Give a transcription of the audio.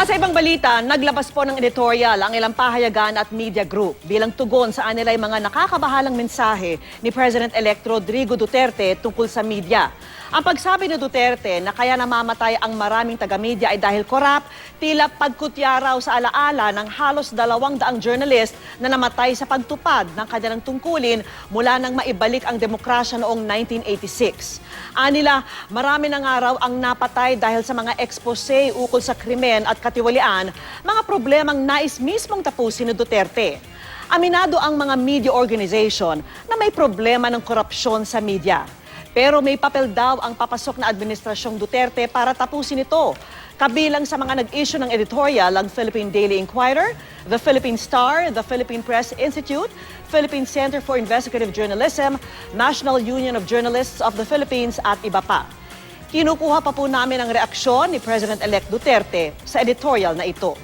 At sa ibang balita, naglabas po ng editorial ang ilang pahayagan at media group bilang tugon sa anilay mga nakakabahalang mensahe ni President-elect Rodrigo Duterte tungkol sa media. Ang pagsabi ni Duterte na kaya namamatay ang maraming taga-media ay dahil korap, tila pagkutya raw sa alaala ng halos 200 journalist na namatay sa pagtupad ng kanilang tungkulin mula nang maibalik ang demokrasya noong 1986. Anila, marami na nga raw ang napatay dahil sa mga expose ukol sa krimen at katiwalian, mga problemang nais mismong tapusin ni Duterte. Aminado ang mga media organization na may problema ng korupsyon sa media. Pero may papel daw ang papasok na administrasyong Duterte para tapusin ito. Kabilang sa mga nag-issue ng editorial ang Philippine Daily Inquirer, the Philippine Star, the Philippine Press Institute, Philippine Center for Investigative Journalism, National Union of Journalists of the Philippines at iba pa. Kinukuha pa po namin ang reaksyon ni President-elect Duterte sa editorial na ito.